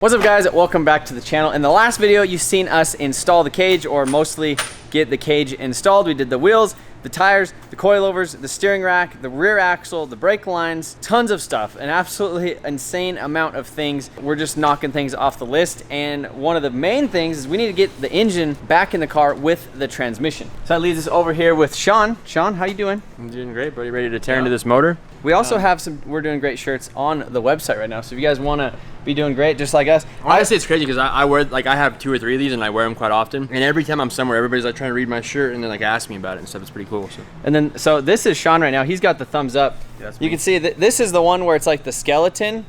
What's up guys, welcome back to the channel. In the last video, you've seen us install the cage, or mostly get the cage installed. We did the wheels, the tires, the coilovers, the steering rack, the rear axle, the brake lines, tons of stuff, an absolutely insane amount of things. We're just knocking things off the list. And one of the main things is we need to get the engine back in the car with the transmission. So that leads us over here with Sean. Sean, how you doing? I'm doing great, buddy. Ready to tear into this motor? We also have some, we're doing great shirts on the website right now. So if you guys want to be doing great just like us. Honestly, it's crazy because I wear, like, I have 2 or 3 of these and I wear them quite often. And every time I'm somewhere, everybody's like trying to read my shirt and they're like ask me about it and stuff. It's pretty cool. So. And then, so this is Sean right now. He's got the thumbs up. Yeah, you can see that this is the one where it's like the skeleton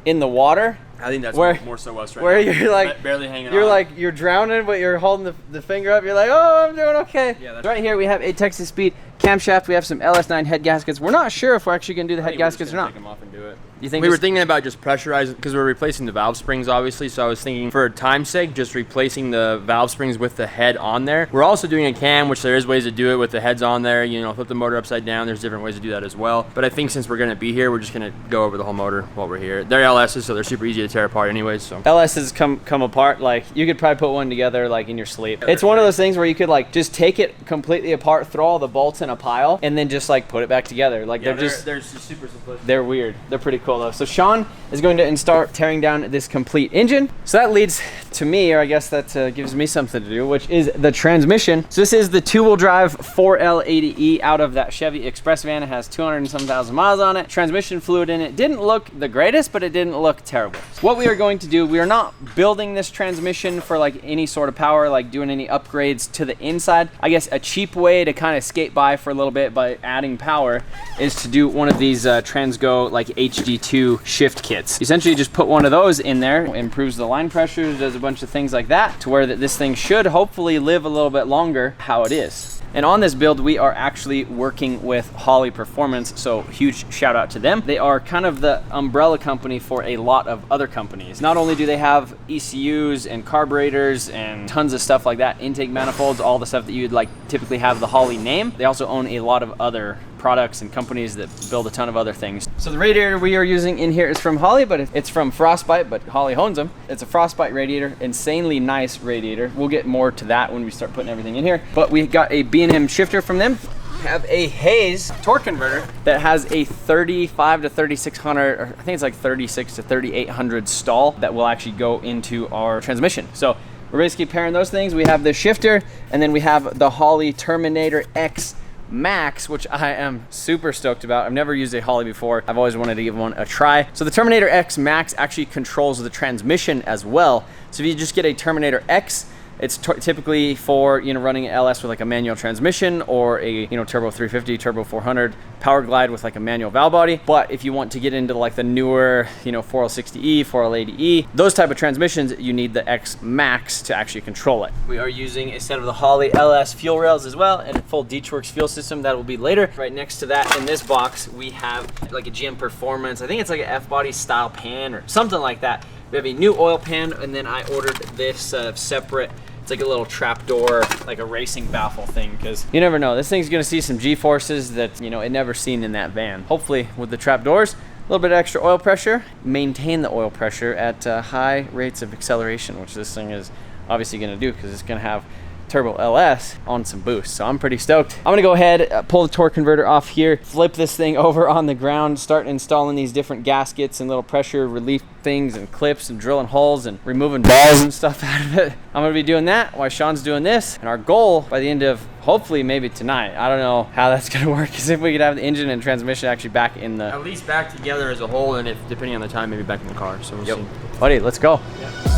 in the water. I think that's more so us right where now. You're like barely hanging you're on. Like you're drowning, but you're holding the finger up. You're like, oh, I'm doing okay. Yeah, that's right here we have a Texas Speed camshaft. We have some LS9 head gaskets. We're not sure if we're actually gonna do the head gaskets or not. Take them off and do it. You think we were thinking about just pressurizing, because we're replacing the valve springs obviously, so I was thinking for time's sake just replacing the valve springs with the head on there. We're also doing a cam, which there is ways to do it with the heads on there, you know, flip the motor upside down. There's different ways to do that as well, but I think since we're going to be here, we're just going to go over the whole motor while we're here. They're LS's, so they're super easy to tear apart anyways. So LS's come apart, like you could probably put one together like in your sleep. It's one of those things where you could like just take it completely apart, throw all the bolts in a pile, and then just like put it back together. Like yeah, they're just super simplistic. They're weird. They're pretty cool though. So Sean is going to start tearing down this complete engine. So that leads to me, or I guess that gives me something to do, which is the transmission. So this is the 2-wheel drive 4L80E out of that Chevy Express van. It has 200 and some thousand miles on it. Transmission fluid in it. Didn't look the greatest, but it didn't look terrible. So what we are going to do, we are not building this transmission for like any sort of power, like doing any upgrades to the inside. I guess a cheap way to kind of skate by for a little bit by adding power is to do one of these Transgo like HD2 shift kits. Essentially just put one of those in there, improves the line pressure, does a bunch of things like that to where this thing should hopefully live a little bit longer how it is. And on this build, we are actually working with Holley Performance, so huge shout out to them. They are kind of the umbrella company for a lot of other companies. Not only do they have ECUs and carburetors and tons of stuff like that, intake manifolds, all the stuff that you'd like typically have the Holley name, they also own a lot of other products and companies that build a ton of other things. So the radiator we are using in here is from Holley, but it's from Frostbite, but Holley owns them. It's a Frostbite radiator, insanely nice radiator. We'll get more to that when we start putting everything in here. But we got a B&M shifter from them. Have a Hayes torque converter that has a 35 to 3600, or I think it's like 36 to 3800 stall that will actually go into our transmission. So we're basically pairing those things. We have the shifter, and then we have the Holley Terminator X Max, which I am super stoked about. I've never used a Holley before. I've always wanted to give one a try. So the Terminator X Max actually controls the transmission as well. So if you just get a Terminator X, it's typically for, you know, running an LS with like a manual transmission, or a, you know, turbo 350, turbo 400 power glide with like a manual valve body. But if you want to get into like the newer, you know, 4L60E, 4L80E, those type of transmissions, you need the X Max to actually control it. We are using a set of the Holley LS fuel rails as well, and a full Ditchworks fuel system. That will be later. Right next to that in this box, we have like a GM Performance. I think it's like an F-body style pan or something like that. We have a new oil pan, and then I ordered this separate. It's like a little trap door, like a racing baffle thing, because you never know. This thing's gonna see some G-forces that, you know, it never seen in that van. Hopefully with the trap doors, a little bit of extra oil pressure, maintain the oil pressure at high rates of acceleration, which this thing is obviously gonna do because it's gonna have turbo LS on some boost. So I'm pretty stoked. I'm gonna go ahead, pull the torque converter off here, flip this thing over on the ground, start installing these different gaskets and little pressure relief things and clips and drilling holes and removing balls and stuff out of it. I'm gonna be doing that while Sean's doing this. And our goal by the end of, hopefully maybe tonight, I don't know how that's gonna work, is if we could have the engine and transmission actually back in the... At least back together as a whole, and if depending on the time, maybe back in the car. So we'll see. Buddy, let's go. Yeah.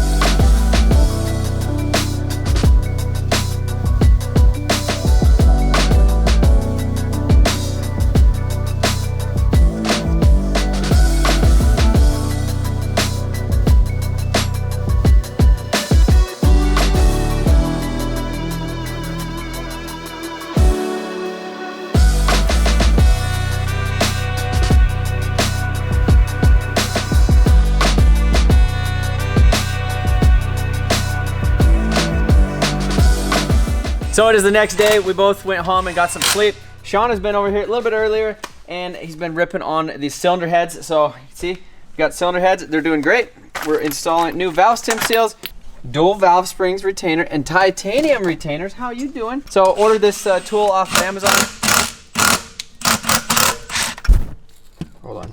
So it is the next day. We both went home and got some sleep. Sean has been over here a little bit earlier, and he's been ripping on these cylinder heads. So see, got cylinder heads, they're doing great. We're installing new valve stem seals, dual valve springs retainer, and titanium retainers. How you doing? So ordered this tool off of Amazon. Hold on.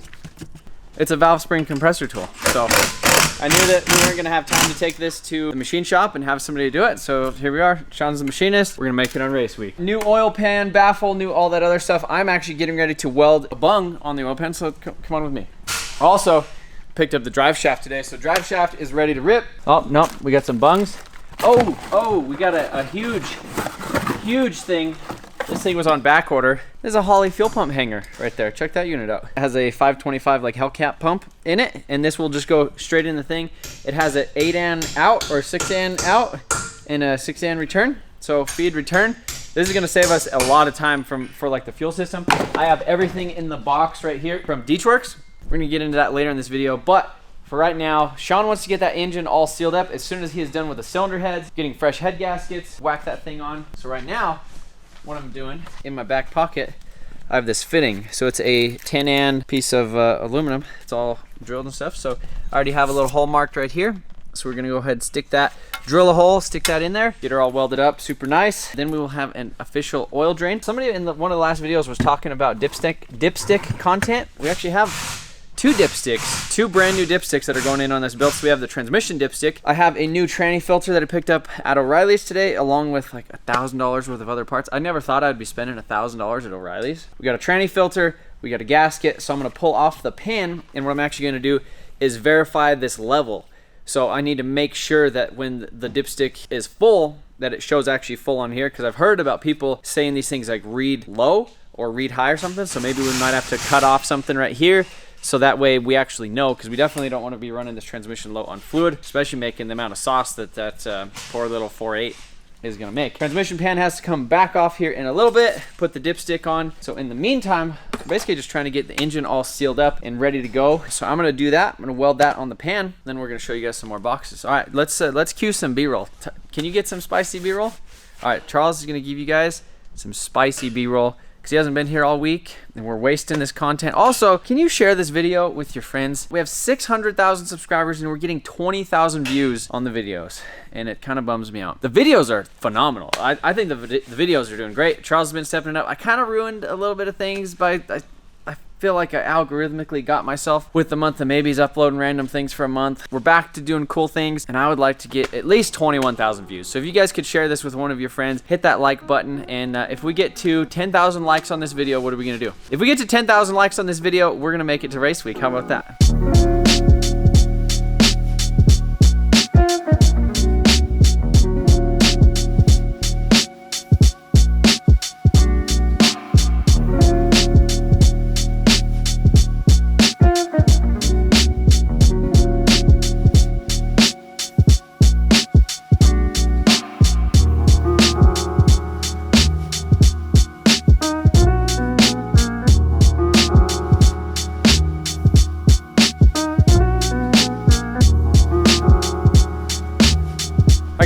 It's a valve spring compressor tool. So I knew that we weren't gonna have time to take this to the machine shop and have somebody do it. So here we are, Sean's the machinist. We're gonna make it on race week. New oil pan, baffle, new all that other stuff. I'm actually getting ready to weld a bung on the oil pan, so come on with me. Also, picked up the drive shaft today. So drive shaft is ready to rip. Oh, no, we got some bungs. Oh, we got a huge thing. This thing was on back order. There's a Holley fuel pump hanger right there. Check that unit out. It has a 525 like Hellcat pump in it, and this will just go straight in the thing. It has an 8-an out or 6-an out and a 6-an return. So feed return. This is gonna save us a lot of time for like the fuel system. I have everything in the box right here from Deechworks. We're gonna get into that later in this video, but for right now, Sean wants to get that engine all sealed up as soon as he is done with the cylinder heads, getting fresh head gaskets, whack that thing on. So right now, what I'm doing, in my back pocket, I have this fitting. So it's a 10-an piece of aluminum. It's all drilled and stuff. So I already have a little hole marked right here. So we're gonna go ahead and stick that, drill a hole, stick that in there, get her all welded up, super nice. Then we will have an official oil drain. Somebody in one of the last videos was talking about dipstick content. We actually have two dipsticks, two brand new dipsticks that are going in on this build. So we have the transmission dipstick. I have a new tranny filter that I picked up at O'Reilly's today, along with like $1,000 worth of other parts. I never thought I'd be spending $1,000 at O'Reilly's. We got a tranny filter, we got a gasket. So I'm gonna pull off the pan, and what I'm actually gonna do is verify this level. So I need to make sure that when the dipstick is full, that it shows actually full on here, because I've heard about people saying these things like read low or read high or something. So maybe we might have to cut off something right here, so that way we actually know, because we definitely don't want to be running this transmission low on fluid, especially making the amount of sauce that poor little 4.8 is going to make. Transmission pan has to come back off here in a little bit, put the dipstick on. So in the meantime, I'm basically just trying to get the engine all sealed up and ready to go. So I'm going to do that. I'm going to weld that on the pan. Then we're going to show you guys some more boxes. All right, let's cue some B-roll. Can you get some spicy B-roll? All right, Charles is going to give you guys some spicy B-roll, because he hasn't been here all week and we're wasting this content. Also, can you share this video with your friends? We have 600,000 subscribers and we're getting 20,000 views on the videos, and it kind of bums me out. The videos are phenomenal. I think the videos are doing great. Charles has been stepping it up. I kind of ruined a little bit of things by I feel like I algorithmically got myself with the month of maybes, uploading random things for a month. We're back to doing cool things, and I would like to get at least 21,000 views. So if you guys could share this with one of your friends, hit that like button, and if we get to 10,000 likes on this video, what are we gonna do? If we get to 10,000 likes on this video, we're gonna make it to race week. How about that?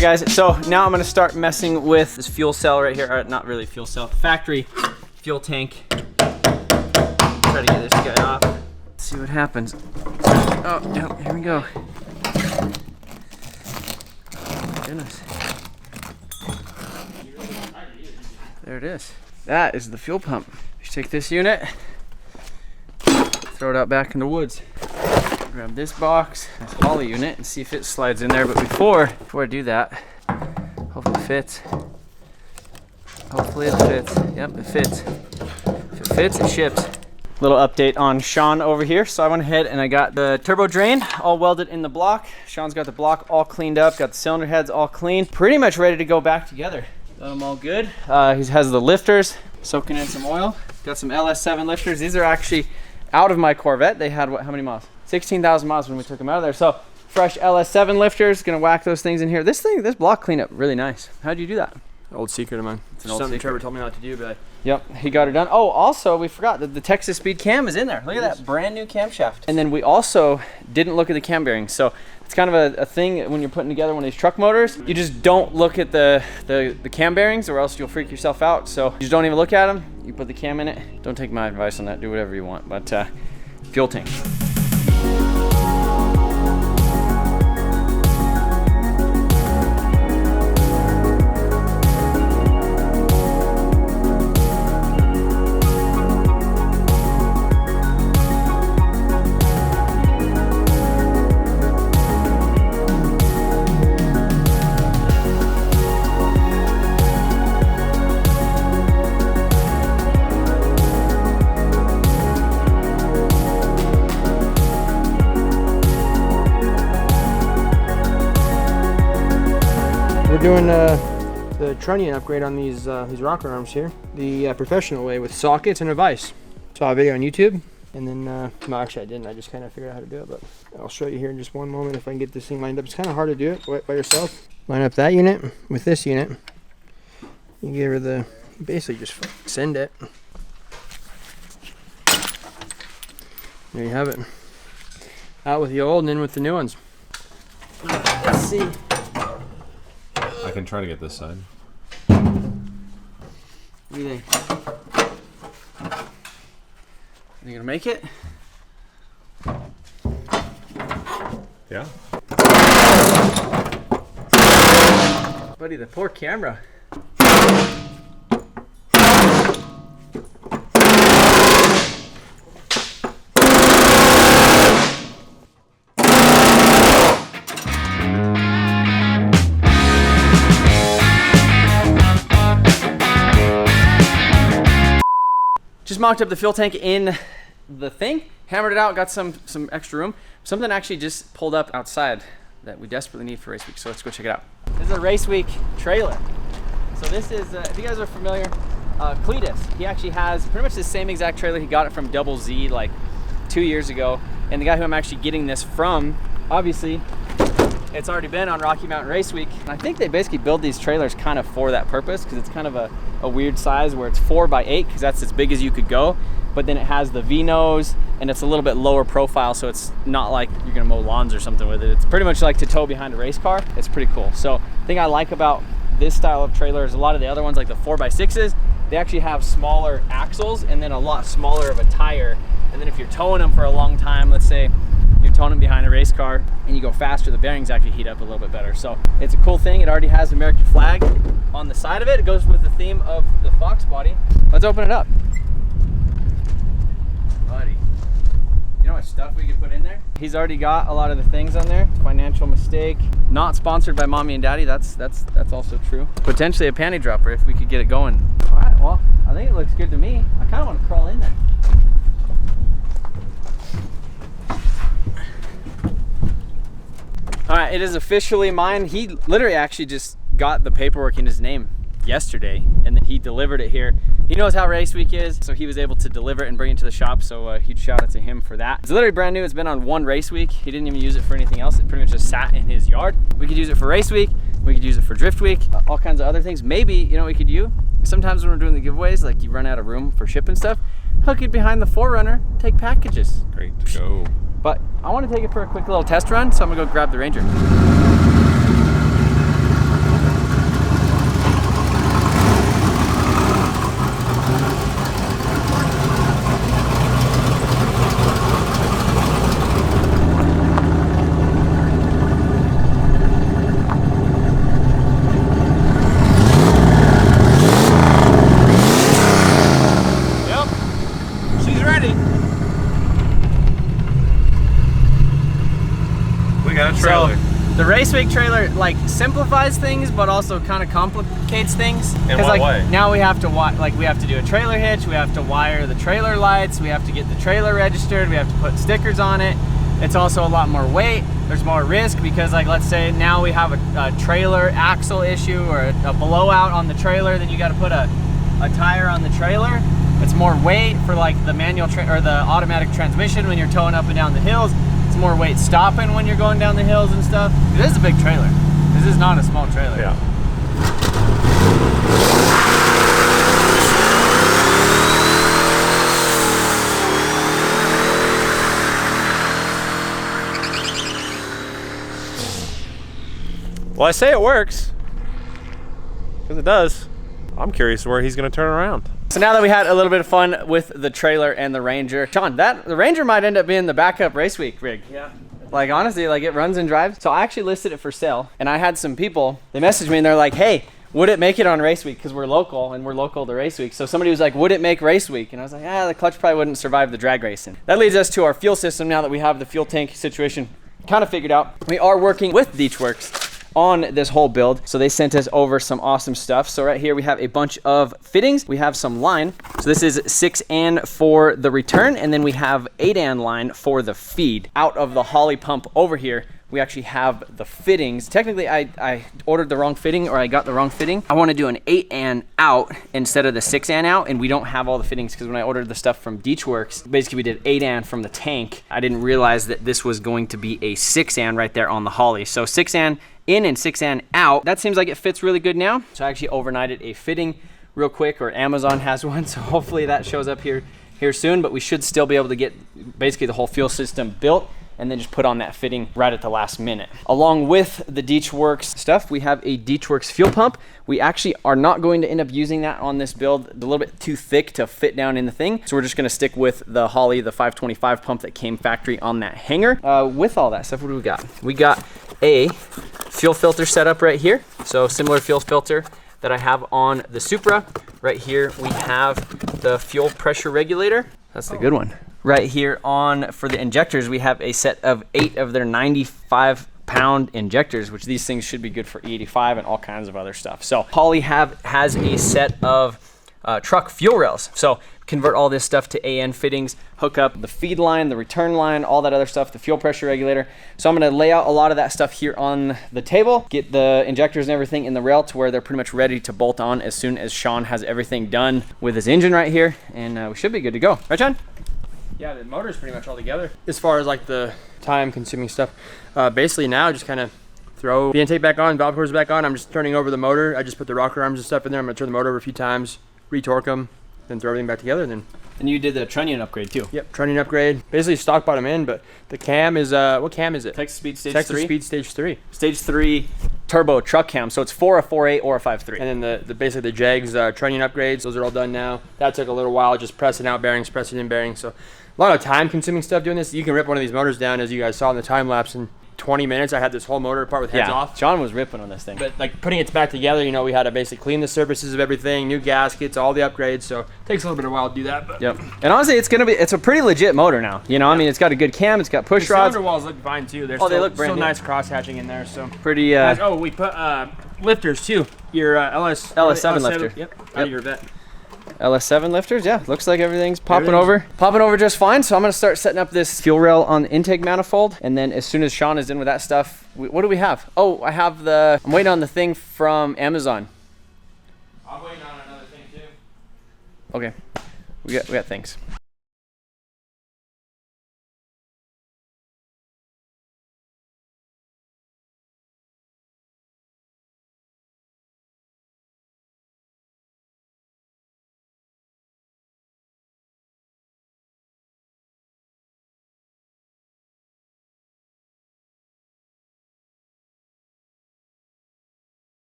Guys, so now I'm gonna start messing with this fuel cell right here, or not really fuel cell, factory fuel tank. Try to get this guy off. Let's see what happens. Oh, no, here we go. Oh my goodness. There it is. That is the fuel pump. You take this unit, throw it out back in the woods. Grab this box, this Holley unit, and see if it slides in there. But before I do that, hopefully it fits. Hopefully it fits. Yep, it fits. If it fits, it ships. Little update on Sean over here. So I went ahead and I got the turbo drain all welded in the block. Sean's got the block all cleaned up, got the cylinder heads all clean, pretty much ready to go back together. Got them all good. He has the lifters soaking in some oil. Got some LS7 lifters. These are actually out of my Corvette. They had how many miles? 16,000 miles when we took them out of there. So fresh LS7 lifters, gonna whack those things in here. This block cleanup really nice. How'd you do that? Old secret of mine. It's something Trevor told me not to do, but yep, he got it done. Oh, also we forgot that the Texas Speed cam is in there. Look at that brand new camshaft. And then we also didn't look at the cam bearings. So it's kind of a thing when you're putting together one of these truck motors. You just don't look at the cam bearings, or else you'll freak yourself out. So you just don't even look at them. You put the cam in it. Don't take my advice on that. Do whatever you want. But fuel tank. We're doing the trunnion upgrade on these rocker arms here, the professional way with sockets and a vise. Saw a video on YouTube, and then, no, actually I didn't. I just kind of figured out how to do it, but I'll show you here in just one moment if I can get this thing lined up. It's kind of hard to do it by yourself. Line up that unit with this unit. You give her the, basically just send it. There you have it. Out with the old and in with the new ones. Let's see. I can try to get this side. What do you think? You gonna make it? Yeah. Buddy, the poor camera. Just mocked up the fuel tank in the thing, hammered it out, got some extra room. Something actually just pulled up outside that we desperately need for race week, so let's go check it out. This is a race week trailer. So this is, if you guys are familiar, Cletus. He actually has pretty much the same exact trailer. He got it from Double Z like 2 years ago. And the guy who I'm actually getting this from, obviously, it's already been on Rocky Mountain Race Week. And I think they basically build these trailers kind of for that purpose, because it's kind of a weird size where it's 4x8, because that's as big as you could go. But then it has the V-nose, and it's a little bit lower profile, so it's not like you're gonna mow lawns or something with it. It's pretty much like to tow behind a race car. It's pretty cool. So the thing I like about this style of trailer is a lot of the other ones, like the 4x6s, they actually have smaller axles and then a lot smaller of a tire. And then if you're towing them for a long time, let's say you're towing them behind a race car and you go faster, the bearings actually heat up a little bit better. So it's a cool thing. It already has American flag on the side of it. It goes with the theme of the Foxbody. Let's open it up. Buddy, you know how much stuff we could put in there? He's already got a lot of the things on there. Financial mistake. Not sponsored by mommy and daddy. That's also true. Potentially a panty dropper if we could get it going. All right, well, I think it looks good to me. I kind of want to crawl in there. All right, it is officially mine. He literally actually just got the paperwork in his name yesterday, and then he delivered it here. He knows how race week is, so he was able to deliver it and bring it to the shop, so huge shout out to him for that. It's literally brand new. It's been on one race week. He didn't even use it for anything else. It pretty much just sat in his yard. We could use it for race week. We could use it for drift week, all kinds of other things. Maybe, you know what we could do? Sometimes when we're doing the giveaways, like you run out of room for shipping stuff, hook it behind the 4Runner, take packages. Great to go. But I want to take it for a quick little test run, so I'm gonna go grab the Ranger. Trailer. So the race week trailer like simplifies things, but also kind of complicates things. In what like way? Now we have to we have to do a trailer hitch. We have to wire the trailer lights. We have to get the trailer registered. We have to put stickers on it. It's also a lot more weight. There's more risk because, like, let's say now we have a trailer axle issue or a blowout on the trailer. Then you got to put a tire on the trailer. It's more weight for like the manual or the automatic transmission when you're towing up and down the hills. It's more weight stopping when you're going down the hills and stuff. This is a big trailer. This is not a small trailer. Yeah. Well, I say it works, because it does. I'm curious where he's going to turn around. So now that we had a little bit of fun with the trailer and the Ranger, Sean, the Ranger might end up being the backup race week rig. Yeah. Like, honestly, like, it runs and drives. So I actually listed it for sale, and I had some people, they messaged me and they're like, hey, would it make it on race week? Because we're local and we're local to race week. So somebody was like, would it make race week? And I was like, the clutch probably wouldn't survive the drag racing. That leads us to our fuel system now that we have the fuel tank situation kind of figured out. We are working with Beachworks on this whole build. So they sent us over some awesome stuff. So right here we have a bunch of fittings. We have some line. So this is 6N for the return, and then we have 8N line for the feed. Out of the Holly pump over here, we actually have the fittings. Technically, I ordered the wrong fitting, or I got the wrong fitting. I want to do an 8-an out instead of the 6-an out, and we don't have all the fittings because when I ordered the stuff from Deechworks, basically we did 8-an from the tank. I didn't realize that this was going to be a 6-an right there on the Holly. So 6-an in and 6-an out. That seems like it fits really good now. So I actually overnighted a fitting real quick, or Amazon has one, so hopefully that shows up here soon, but we should still be able to get basically the whole fuel system built and then just put on that fitting right at the last minute. Along with the Deechworks stuff, we have a Deechworks fuel pump. We actually are not going to end up using that on this build. It's a little bit too thick to fit down in the thing, so we're just gonna stick with the Holley, the 525 pump that came factory on that hanger. With all that stuff, what do we got? We got a fuel filter setup right here, so similar fuel filter that I have on the Supra. Right here we have the fuel pressure regulator. That's the good one. Right here for the injectors, we have a set of 8 of their 95-pound injectors, which these things should be good for E85 and all kinds of other stuff. So Holley has a set of truck fuel rails. So convert all this stuff to AN fittings, hook up the feed line, the return line, all that other stuff, the fuel pressure regulator. So I'm gonna lay out a lot of that stuff here on the table, get the injectors and everything in the rail to where they're pretty much ready to bolt on as soon as Sean has everything done with his engine right here, and we should be good to go. Right, Sean? Yeah, the motor's pretty much all together. As far as like the time consuming stuff, basically now just kind of throw the intake back on, valve covers back on. I'm just turning over the motor. I just put the rocker arms and stuff in there. I'm gonna turn the motor over a few times, retorque them, then throw everything back together, and then. And you did the trunnion upgrade too. Yep, trunnion upgrade. Basically stock bottom in, but the cam is, what cam is it? Texas Speed Stage 3. Texas Speed Stage 3. Stage 3 turbo truck cam, so it's for a 4.8 or a 5.3. And then the basically the Jags trunnion upgrades, those are all done now. That took a little while, just pressing out bearings, pressing in bearings. So a lot of time consuming stuff doing this. You can rip one of these motors down, as you guys saw in the time lapse, in 20 minutes. I had this whole motor apart with heads off. Sean was ripping on this thing. But like putting it back together, you know, we had to basically clean the surfaces of everything, new gaskets, all the upgrades. So it takes a little bit of a while to do that. But yep. And honestly, it's a pretty legit motor now. You know, I mean, it's got a good cam, it's got push the rods. cylinder walls look fine too. They're they look brand still new. nice cross hatching in there. So Pretty. oh, we put lifters too. Your LS7 lifter. Yep. Out of your vet. LS7 lifters, yeah, looks like everything's popping over just fine. So I'm gonna start setting up this fuel rail on the intake manifold, and then as soon as Sean is in with that stuff, what do we have? Oh, I'm waiting on the thing from Amazon. I'm waiting on another thing too. Okay, we got things.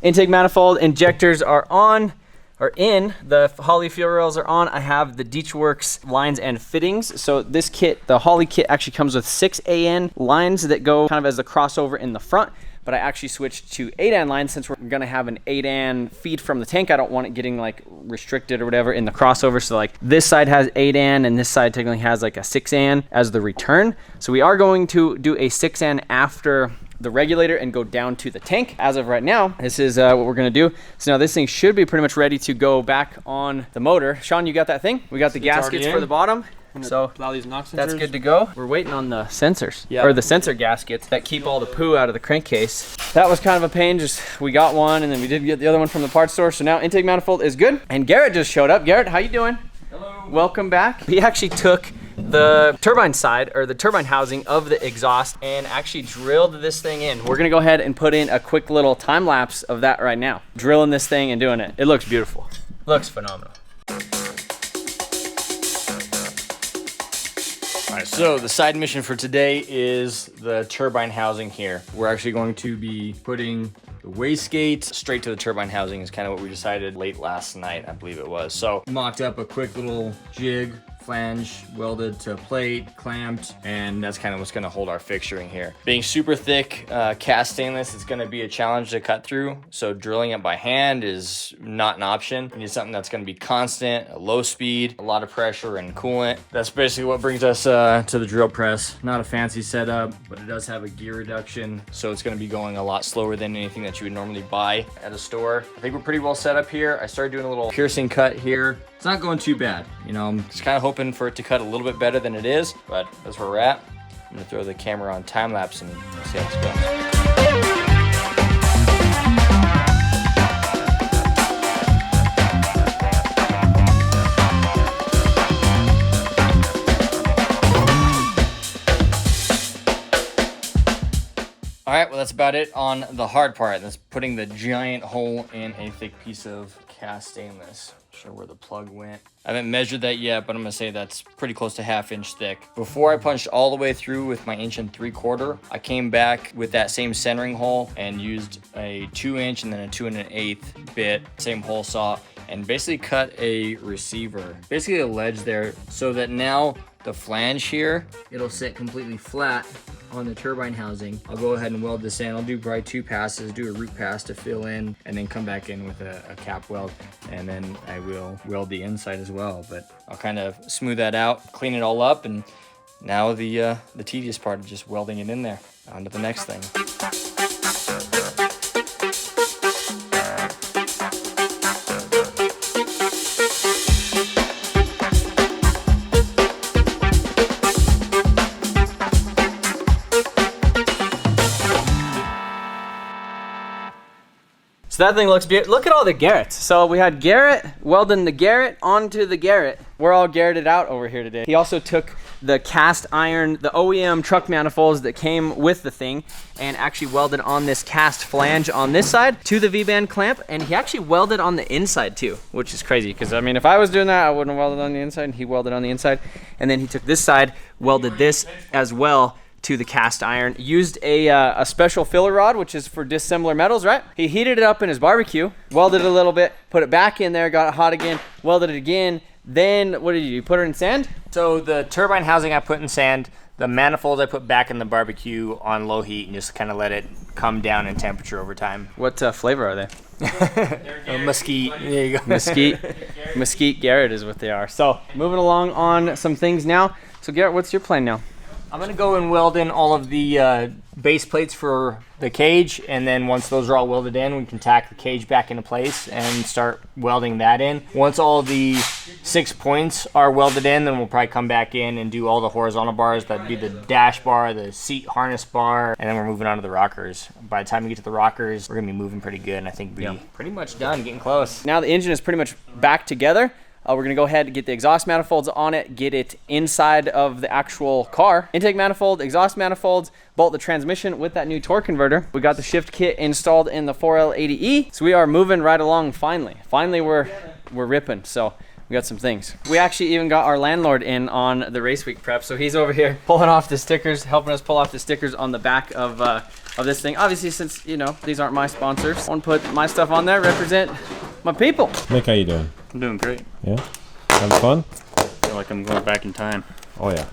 Intake manifold injectors are in. The Holley fuel rails are on. I have the Deechworks lines and fittings. So this kit, the Holley kit, actually comes with 6 AN lines that go kind of as the crossover in the front. But I actually switched to 8-an lines since we're gonna have an 8-an feed from the tank. I don't want it getting like restricted or whatever in the crossover. So like this side has 8-an and this side technically has like a 6-an as the return. So we are going to do a 6-an after the regulator and go down to the tank. As of right now, this is what we're gonna do. So now this thing should be pretty much ready to go back on the motor. Sean, you got that thing? We got the gaskets for the bottom. So that's good to go. We're waiting on the sensors, or the sensor gaskets that keep all the poo out of the crankcase. That was kind of a pain, just we got one and then we did get the other one from the parts store. So now intake manifold is good. And Garrett just showed up. Garrett, how you doing? Hello. Welcome back. He actually took the turbine side, or the turbine housing of the exhaust, and actually drilled this thing in. We're gonna go ahead and put in a quick little time lapse of that right now. Drilling this thing and doing it. It looks beautiful. Looks phenomenal. All right, so the side mission for today is the turbine housing here. We're actually going to be putting the wastegate straight to the turbine housing is kind of what we decided late last night, I believe it was. So mocked up a quick little jig flange welded to plate, clamped, and that's kind of what's gonna hold our fixturing here. Being super thick cast stainless, it's gonna be a challenge to cut through, so drilling it by hand is not an option. You need something that's gonna be constant, a low speed, a lot of pressure and coolant. That's basically what brings us to the drill press. Not a fancy setup, but it does have a gear reduction, so it's gonna be going a lot slower than anything that you would normally buy at a store. I think we're pretty well set up here. I started doing a little piercing cut here. It's not going too bad. You know, I'm just kind of hoping for it to cut a little bit better than it is, but that's where we're at. I'm gonna throw the camera on time lapse and see how this goes. All right, well, that's about it on the hard part. That's putting the giant hole in a thick piece of cast stainless. Not sure where the plug went. I haven't measured that yet, but I'm gonna say that's pretty close to 1/2 inch thick. Before I punched all the way through with my 1 3/4 inch, I came back with that same centering hole and used a 2 inch and then a 2 1/8 bit, same hole saw, and basically cut a receiver, basically a ledge there, so that now the flange here, it'll sit completely flat on the turbine housing. I'll go ahead and weld this in. I'll do probably 2 passes, do a root pass to fill in, and then come back in with a cap weld, and then I will weld the inside as well. But I'll kind of smooth that out, clean it all up, and now the tedious part of just welding it in there. On to the next thing. So that thing looks beautiful. Look at all the Garretts. So we had Garrett welding the Garrett onto the Garrett. We're all Garretted out over here today. He also took the cast iron, the OEM truck manifolds that came with the thing, and actually welded on this cast flange on this side to the V-band clamp, and he actually welded on the inside too, which is crazy, because I mean, if I was doing that, I wouldn't have welded on the inside, and he welded on the inside. And then he took this side, welded this as well to the cast iron, used a special filler rod, which is for dissimilar metals, right? He heated it up in his barbecue, welded it a little bit, put it back in there, got it hot again, welded it again. Then what did you do? You put it in sand? So the turbine housing I put in sand, the manifolds I put back in the barbecue on low heat and just kind of let it come down in temperature over time. What flavor are they? Mesquite. There you go. Mesquite Garrett is what they are. So moving along on some things now. So Garrett, what's your plan now? I'm gonna go and weld in all of the base plates for the cage, and then once those are all welded in, we can tack the cage back into place and start welding that in. Once all the 6 points are welded in, then we'll probably come back in and do all the horizontal bars. That'd be the dash bar, the seat harness bar, and then we're moving on to the rockers. By the time we get to the rockers, we're gonna be moving pretty good, and I think we're pretty much done, getting close. Now the engine is pretty much back together. We're gonna go ahead and get the exhaust manifolds on it, get it inside of the actual car. Intake manifold, exhaust manifolds, bolt the transmission with that new torque converter. We got the shift kit installed in the 4L80E. So we are moving right along finally. Finally we're ripping, so we got some things. We actually even got our landlord in on the race week prep. So he's over here pulling off the stickers, helping us pull off the stickers on the back of this thing. Obviously, since, you know, these aren't my sponsors, I want to put my stuff on there, represent my people. Nick, how you doing? I'm doing great. Yeah? Having fun? I feel like I'm going back in time. Oh yeah.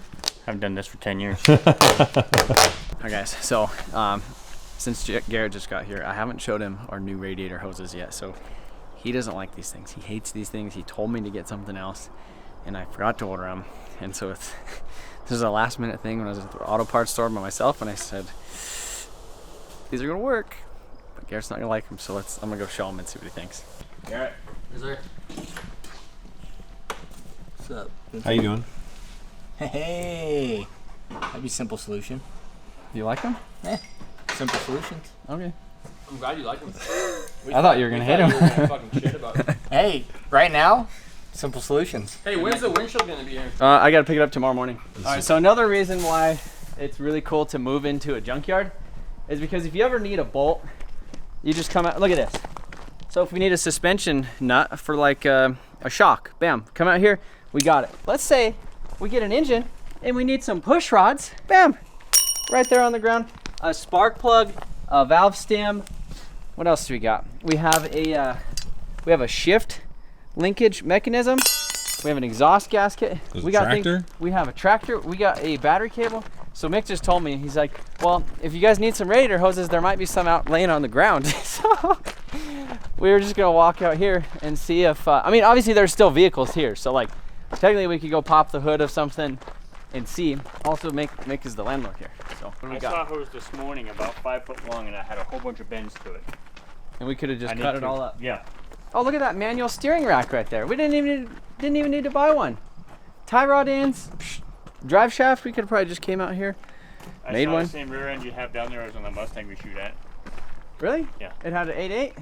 I've done this for 10 years. All right, guys, so since Garrett just got here, I haven't showed him our new radiator hoses yet. So he doesn't like these things. He hates these things. He told me to get something else, and I forgot to order them. And so this is a last minute thing when I was at the auto parts store by myself, and I said, these are gonna work, but Garrett's not gonna like them, so I'm gonna go show him and see what he thinks. Garrett. Yes, sir. What's up? How you doing? Hey, that'd be simple solution. Do you like them? Simple solutions. Okay. I'm glad you like them. I thought you were gonna hate them. Fucking shit about them. Hey, right now, simple solutions. Hey, when's the windshield gonna be here? I gotta pick it up tomorrow morning. All right, so another reason why it's really cool to move into a junkyard is because if you ever need a bolt, you just come out, look at this. So if we need a suspension nut for like a shock, bam, come out here, we got it. Let's say we get an engine and we need some push rods, bam, right there on the ground. A spark plug, a valve stem. What else do we got? We have a shift linkage mechanism. We have an exhaust gasket. There's we a got tractor. we have a tractor. We got a battery cable. So Mick just told me, he's like, well, if you guys need some radiator hoses, there might be some out laying on the ground. So we were just gonna walk out here and see if, I mean, obviously there's still vehicles here. So like, technically we could go pop the hood of something and see. Also, Mick is the landlord here. So what do we I got? saw a hose this morning about 5 foot long, and I had a whole bunch of bends to it. And we could have just I cut need it to- all up. Yeah. Oh, look at that manual steering rack right there. We didn't even need to buy one. Tie rod ends, drive shaft. We could have probably just came out here. I Made saw one. the same rear end you have down there as on the Mustang we shoot at. Really? Yeah. It had an 8.8.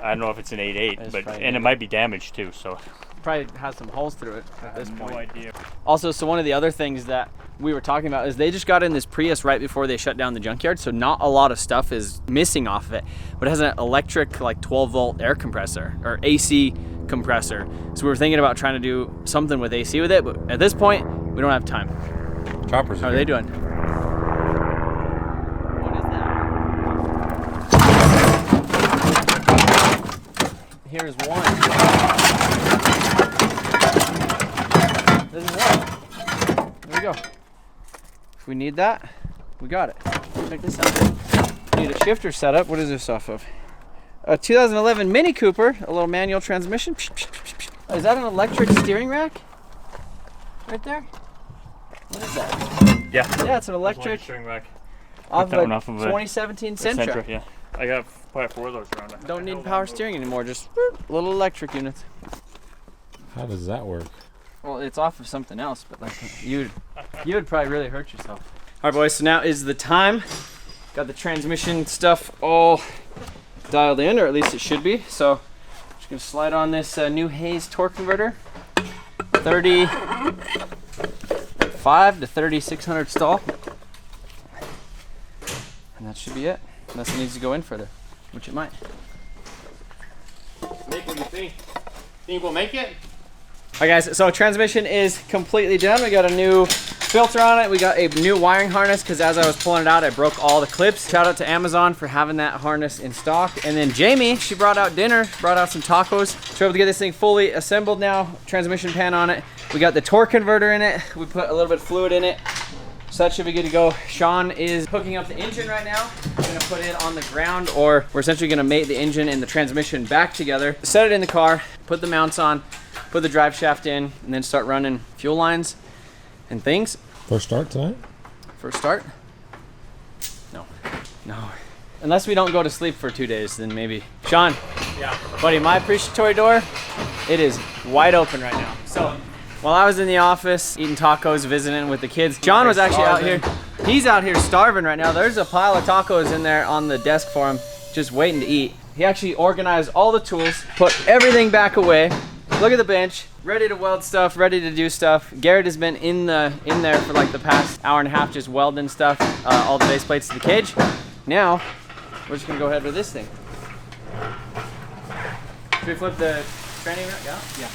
I don't know if it's an 8.8, That's but probably and it good. might be damaged too. So Probably has some holes through it at I this have point. no idea. Also, so one of the other things that we were talking about is they just got in this Prius right before they shut down the junkyard, so not a lot of stuff is missing off of it, but it has an electric like 12-volt air compressor or AC compressor. So we were thinking about trying to do something with AC with it, but at this point, we don't have time. Choppers. How are they doing? What is that? Here's one. This is one. There we go. If we need that, we got it. Check this out. Need a shifter setup. What is this off of? A 2011 Mini Cooper, a little manual transmission. Is that an electric steering rack? Right there? What is that? Yeah. Yeah, it's an electric Steering rack. off that of one a off of a 2017 Sentra. Yeah. I got probably 4 of those around. Don't need power steering anymore, just little electric units. How does that work? Well, it's off of something else, but like you would probably really hurt yourself. All right, boys. So now is the time. Got the transmission stuff all dialed in, or at least it should be. So just gonna slide on this new Hayes torque converter, 35 to 3600 stall, and that should be it. Unless it needs to go in further, which it might. Nick, what do you think? Think we'll make it? All right, guys, so transmission is completely done. We got a new filter on it. We got a new wiring harness because as I was pulling it out, I broke all the clips. Shout out to Amazon for having that harness in stock. And then Jamie, she brought out dinner, brought out some tacos. So we're able to get this thing fully assembled now. Transmission pan on it. We got the torque converter in it. We put a little bit of fluid in it. So that should be good to go. Sean is hooking up the engine right now. We're gonna put it on the ground, or we're essentially gonna mate the engine and the transmission back together. Set it in the car, put the mounts on, put the drive shaft in, and then start running fuel lines and things. First start tonight? First start? No. Unless we don't go to sleep for 2 days, then maybe. Sean. Yeah. Buddy, my appreciatory door, it is wide open right now. So while I was in the office eating tacos, visiting with the kids, John was actually out here. He's out here starving right now. There's a pile of tacos in there on the desk for him, just waiting to eat. He actually organized all the tools, put everything back away. Look at the bench, ready to weld stuff, ready to do stuff. Garrett has been in there for like the past hour and a half, just welding stuff, all the base plates to the cage. Now, we're just gonna go ahead with this thing. Should we flip the tranny around? Yeah.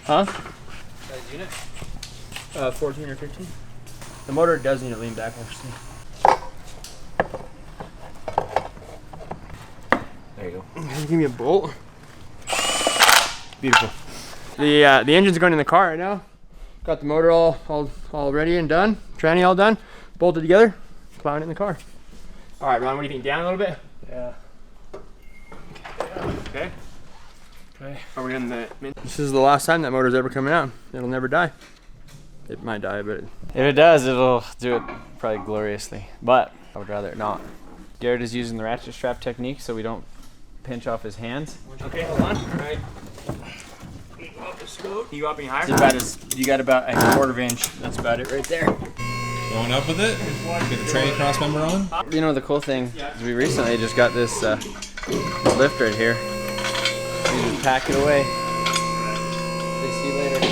Huh? Size unit? 14 or 15. The motor does need to lean back, actually. There you go. Give me a bolt. Beautiful. The engine's going in the car right now. Got the motor all ready and done. Tranny all done. Bolted together. Plowing it in the car. All right, Ron. What do you think? Down a little bit. Yeah. Okay. Are we on the? This is the last time that motor's ever coming out. It'll never die. It might die, but If it does, it'll do it probably gloriously. But I would rather it not. Garrett is using the ratchet strap technique so we don't pinch off his hands. okay. Hold on. All right. Can you go up any higher? It's about you got about a 1/4 inch. That's about it right there. Going up with it? Get the tranny cross member on? You know the cool thing is we recently just got this lift right here. You just pack it away. See you later.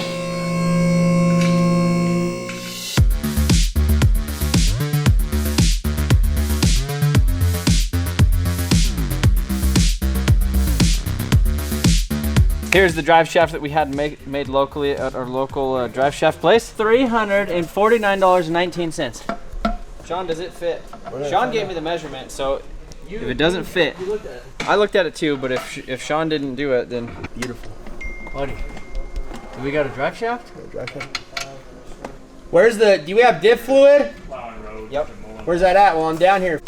Here's the drive shaft that we had made locally at our local drive shaft place. $349.19. Sean, does it fit? Sean gave me the measurement, so if it doesn't fit, I looked at it too, but if Sean didn't do it, then beautiful. Buddy, do we got a drive shaft? Where's the, do we have diff fluid? Plowing roads. Yep. and mowing. Where's that at? Well, I'm down here.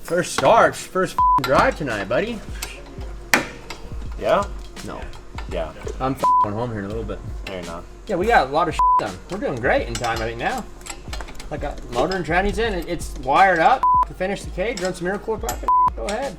First start, first drive tonight, buddy. Yeah? No. Yeah. I'm going home here in a little bit. No, you're not. Yeah, we got a lot of done. We're doing great in time, I think, now. Like a motor and tranny's in, it's wired up to finish the cage, run some intercooler pipe, go ahead.